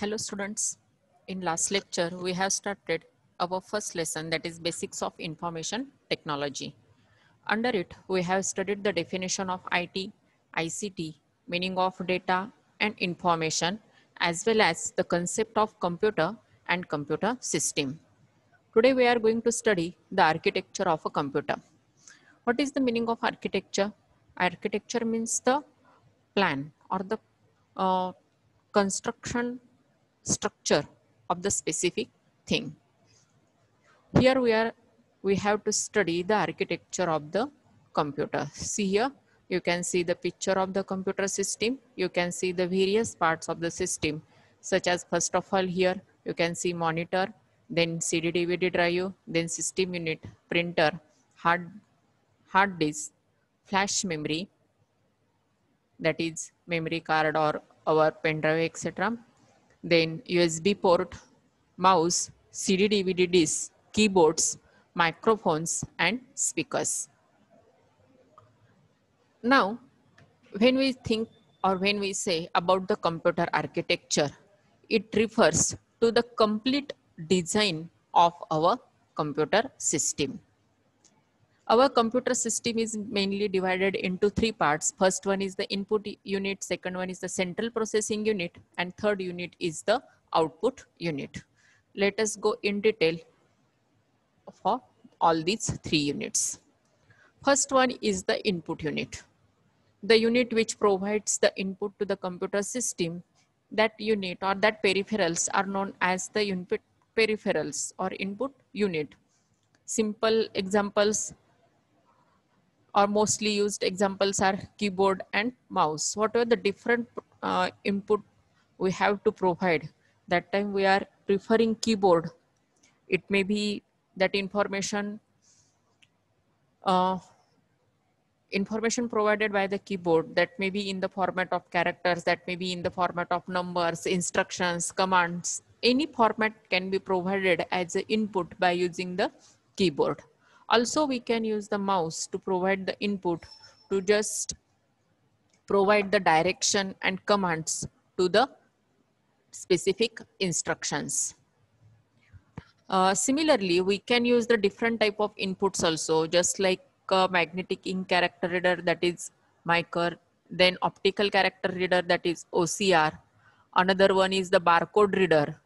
Hello students, in last lecture we have started our first lesson, that is basics of information technology. Under it we have studied the definition of IT, ICT, meaning of data and information, as well as the concept of computer and computer system. Today we are going to study the architecture of a computer. What is the meaning of architecture? Architecture means the plan or the uh, construction structure of the specific thing. Here we have to study the architecture of the computer. See here, you can see the picture of the computer system. You can see the various parts of the system, such as first of all here you can see monitor, then CD DVD drive, then system unit, printer, hard disk, flash memory, that is memory card or our pen drive, etc. Then USB port, mouse, CD DVD disc, keyboards, microphones, and speakers. Now, when we think or when we say about the computer architecture, it refers to the complete design of our computer system. Our computer system is mainly divided into three parts. First one is the input unit, second one is the central processing unit, and third unit is the output unit. Let us go in detail for all these three units. First one is the input unit. The unit which provides the input to the computer system. That unit or that peripherals are known as the input peripherals or input unit. Simple examples or mostly used examples are keyboard and mouse. Whatever the different input we have to provide, that time we are preferring keyboard. It may be that uh, information provided by the keyboard, that may be in the format of characters, that may be in the format of numbers, instructions, commands. Any format can be provided as an input by using the keyboard. Also, we can use the mouse to provide the input to just provide the direction and commands to the specific instructions. Similarly, we can use the different type of inputs also, just like magnetic ink character reader, that is MICR, then optical character reader, that is OCR. Another one is the barcode reader.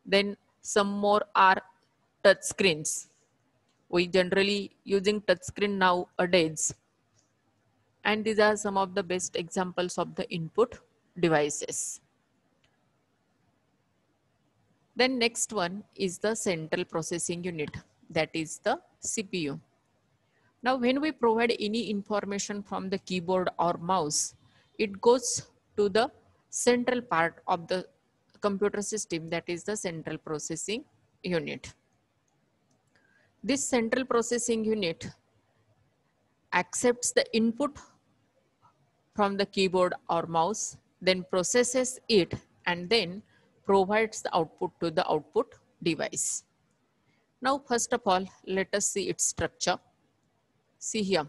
Then some more are touch screens. We generally using touch screen nowadays. And these are some of the best examples of the input devices. Then next one is the central processing unit, that is the CPU. Now when we provide any information from the keyboard or mouse, it goes to the central part of the computer system, that is the central processing unit. This central processing unit accepts the input from the keyboard or mouse, then processes it and then provides the output to the output device. Now, first of all, let us see its structure. See here.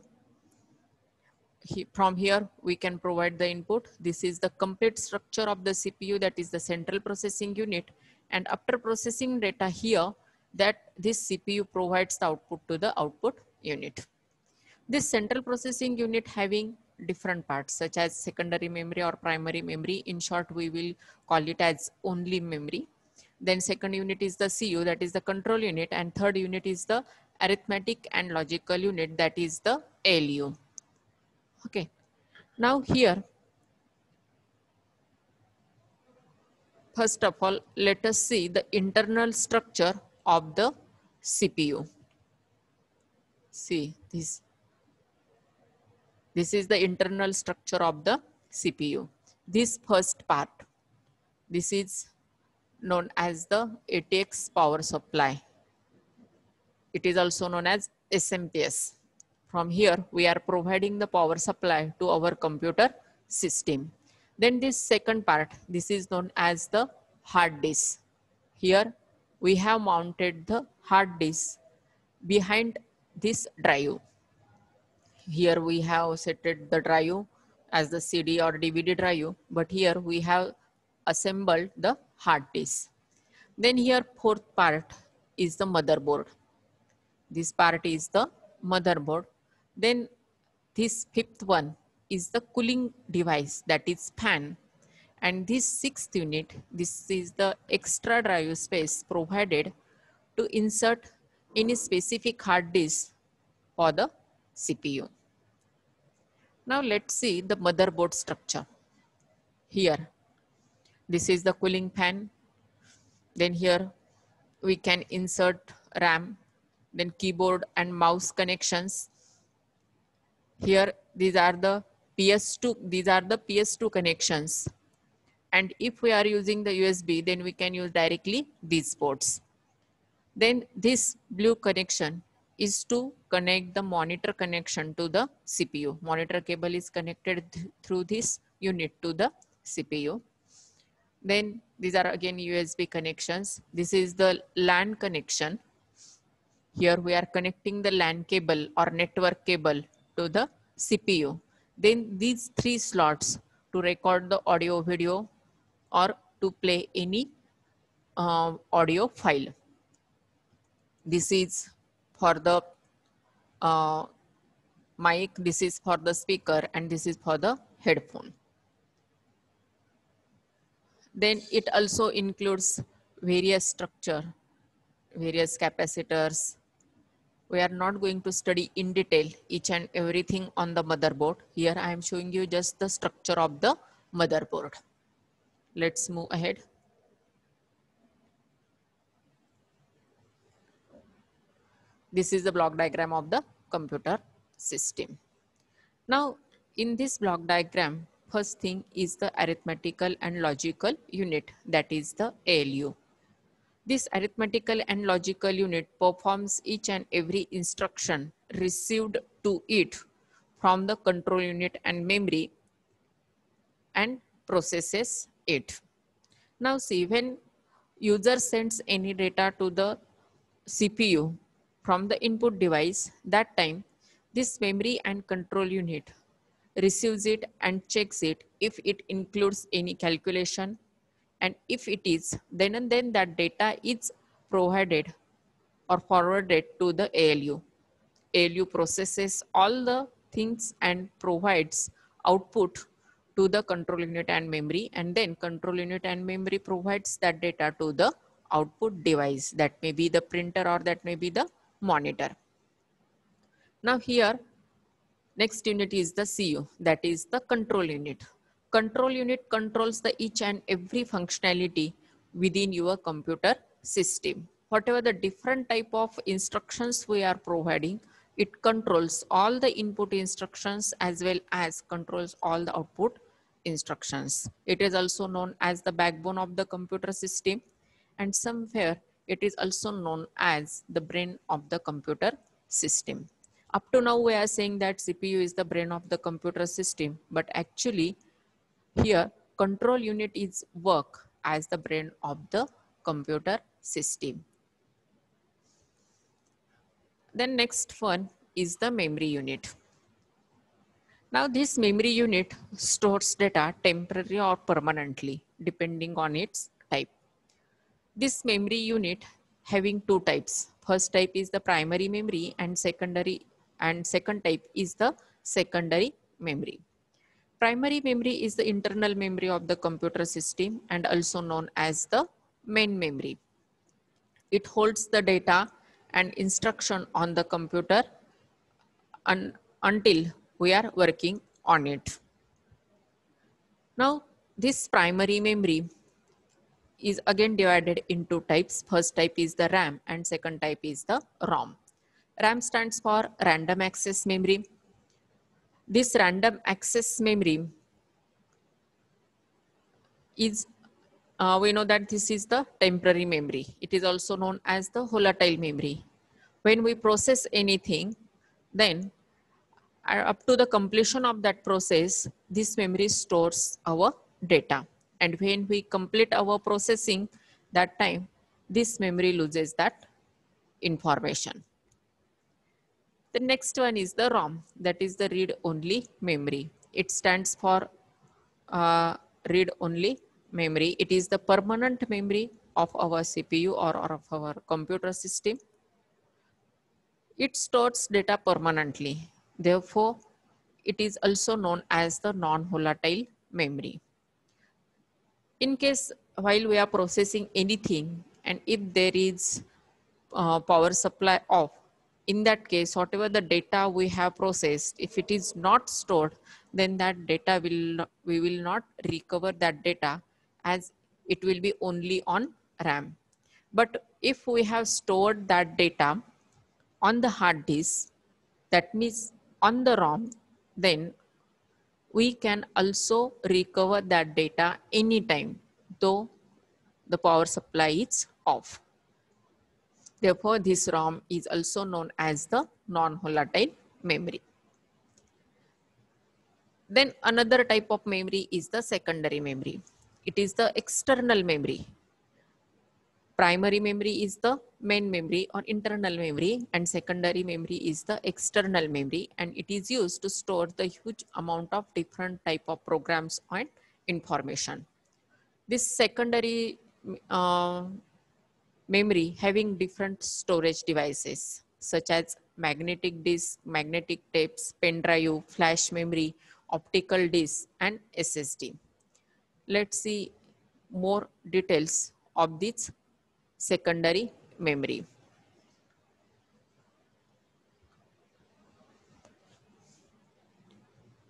From here, we can provide the input. This is the complete structure of the CPU, that is the central processing unit. And after processing data here, that this CPU provides the output to the output unit. This central processing unit having different parts such as secondary memory or primary memory. In short, we will call it as only memory. Then second unit is the CU, that is the control unit, and third unit is the arithmetic and logical unit, that is the ALU. Okay. Now here, first of all, let us see the internal structure of the CPU. See this. This is the internal structure of the CPU. This first part, this is known as the ATX power supply. It is also known as SMPS. From here, we are providing the power supply to our computer system. Then this second part, this is known as the hard disk. Here, we have mounted the hard disk behind this drive. Here we have set the drive as the CD or DVD drive, but here we have assembled the hard disk. Then here fourth part is the motherboard. This part is the motherboard. Then this fifth one is the cooling device, that is fan. And this sixth unit, this is the extra drive space provided to insert any specific hard disk for the CPU. Now let's see the motherboard structure. Here, this is the cooling fan. Then here we can insert RAM, then keyboard and mouse connections. Here, these are the PS2 connections. And if we are using the USB, then we can use directly these ports. Then this blue connection is to connect the monitor connection to the CPU. Monitor cable is connected through this unit to the CPU. Then these are again USB connections. This is the LAN connection. Here we are connecting the LAN cable or network cable to the CPU. Then these three slots to record the audio, video, or to play any audio file. This is for the mic, this is for the speaker, and this is for the headphone. Then it also includes various structure, various capacitors. We are not going to study in detail each and everything on the motherboard. Here I am showing you just the structure of the motherboard. Let's move ahead. This is the block diagram of the computer system. Now, in this block diagram, first thing is the arithmetical and logical unit, that is the ALU. This arithmetical and logical unit performs each and every instruction received to it from the control unit and memory and processes it. Now see, when user sends any data to the CPU from the input device, that time this memory and control unit receives it and checks it if it includes any calculation, and if it is, then and then that data is provided or forwarded to the ALU. ALU processes all the things and provides output to the control unit and memory, and then control unit and memory provides that data to the output device, that may be the printer or that may be the monitor. Now here, next unit is the CU, that is the control unit. Control unit controls the each and every functionality within your computer system. Whatever the different type of instructions we are providing, it controls all the input instructions as well as controls all the output instructions. It is also known as the backbone of the computer system, and somewhere it is also known as the brain of the computer system. Up to now we are saying that CPU is the brain of the computer system, but actually here control unit is work as the brain of the computer system. Then next one is the memory unit. Now this memory unit stores data temporarily or permanently depending on its type. This memory unit having two types. First type is the primary memory and second type is the secondary memory. Primary memory is the internal memory of the computer system and also known as the main memory. It holds the data and instruction on the computer until we are working on it. Now, this primary memory is again divided into types. First type is the RAM and second type is the ROM. RAM stands for random access memory. This random access memory is, we know that this is the temporary memory. It is also known as the volatile memory. When we process anything, then up to the completion of that process, this memory stores our data. And when we complete our processing, that time, this memory loses that information. The next one is the ROM, that is the read-only memory. It stands for read-only memory, it is the permanent memory of our CPU or of our computer system. It stores data permanently. Therefore, it is also known as the non-volatile memory. In case while we are processing anything and if there is power supply off, in that case whatever the data we have processed, if it is not stored, then that data we will not recover that data, as it will be only on RAM. But if we have stored that data on the hard disk, that means on the ROM, then we can also recover that data anytime, though the power supply is off. Therefore, this ROM is also known as the non-volatile memory. Then another type of memory is the secondary memory. It is the external memory. Primary memory is the main memory or internal memory, and secondary memory is the external memory, and it is used to store the huge amount of different type of programs and information. This secondary memory having different storage devices such as magnetic disk, magnetic tapes, pen drive, flash memory, optical disk, and SSD. Let's see more details of this secondary memory.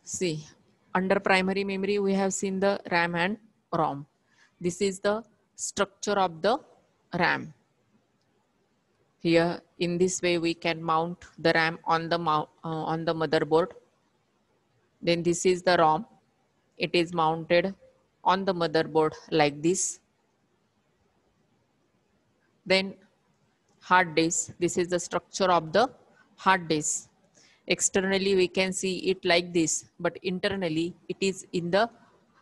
See, under primary memory, we have seen the RAM and ROM. This is the structure of the RAM. Here, in this way, we can mount the RAM on the motherboard. Then this is the ROM. It is mounted on the motherboard like this. Then hard disk. This is the structure of the hard disk. Externally, we can see it like this, but internally, it is in the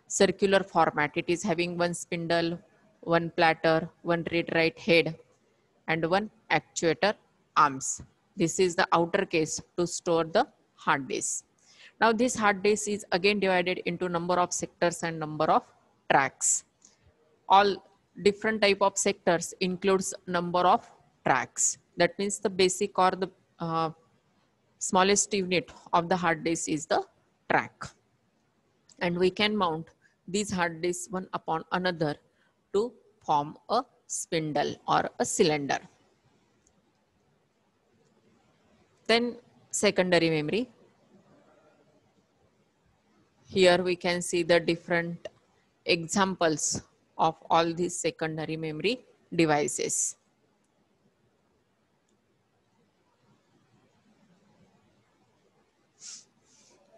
circular format. It is having one spindle, one platter, one read-write head, and one actuator arms. This is the outer case to store the hard disk. Now this hard disk is again divided into number of sectors and number of tracks. All different type of sectors includes number of tracks. That means the basic or the smallest unit of the hard disk is the track. And we can mount these hard disks one upon another to form a spindle or a cylinder. Then secondary memory. Here we can see the different examples of all these secondary memory devices.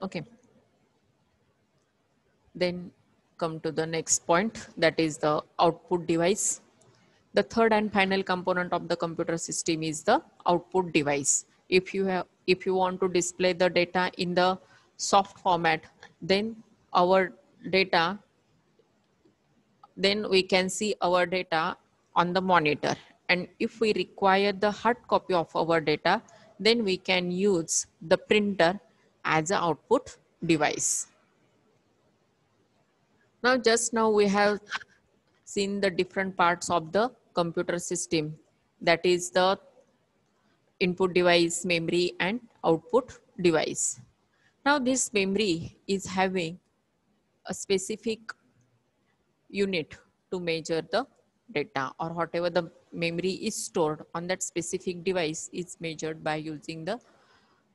Okay. Then come to the next point, that is the output device. The third and final component of the computer system is the output device. If you want to display the data in the soft format, then we can see our data on the monitor. And if we require the hard copy of our data, then we can use the printer as an output device. Now, just now we have seen the different parts of the computer system, that is the input device, memory, and output device. Now this memory is having a specific unit to measure the data, or whatever the memory is stored on that specific device is measured by using the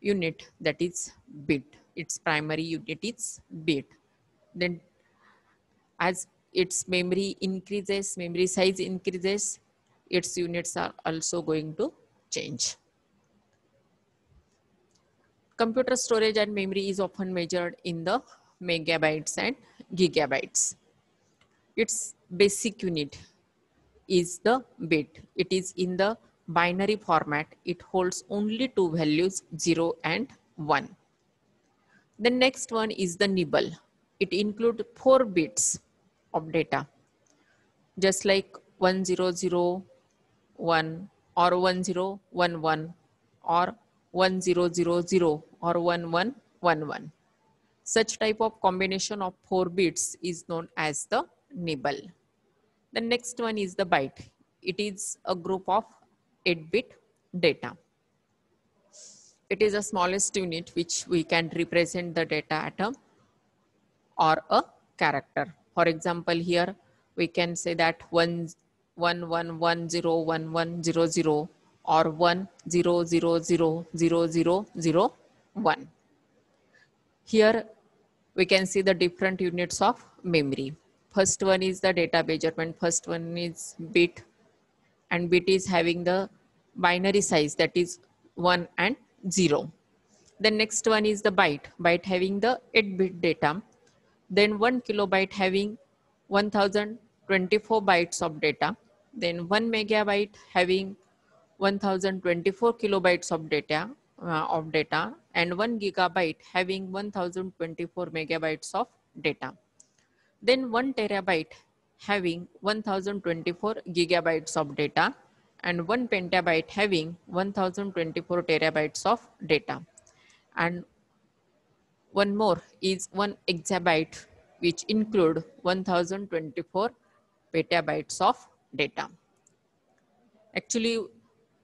unit, that is bit. Its primary unit is bit. Then as its memory increases, memory size increases, its units are also going to change. Computer storage and memory is often measured in the megabytes and gigabytes. Its basic unit is the bit. It is in the binary format. It holds only two values, 0 and 1. The next one is the nibble. It includes 4 bits of data, just like 1001 or 1011 or 1000 or 1111. Such type of combination of 4 bits is known as the nibble. The next one is the byte. It is a group of 8-bit data. It is the smallest unit which we can represent the data atom or a character. For example, here we can say that 1 1 1 1 0 1 1 0 0 or 1 0 0 0 0 0 1. Here we can see the different units of memory. First one is the data measurement. First one is bit, and bit is having the binary size, that is 1 and 0. The next one is the byte. Byte having the 8-bit data. Then 1 kilobyte having 1024 bytes of data. Then 1 megabyte having 1024 kilobytes of data, and 1 gigabyte having 1024 megabytes of data. Then 1 terabyte having 1024 gigabytes of data, and 1 petabyte having 1024 terabytes of data. And one more is 1 exabyte, which include 1024 petabytes of data. Actually,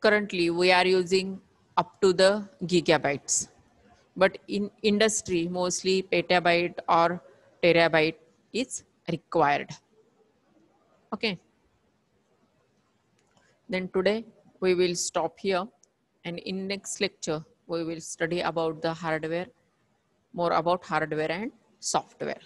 currently we are using up to the gigabytes, but in industry, mostly petabyte or terabyte is required. Okay. Then today we will stop here, and in next lecture we will study about the hardware, more about hardware and software.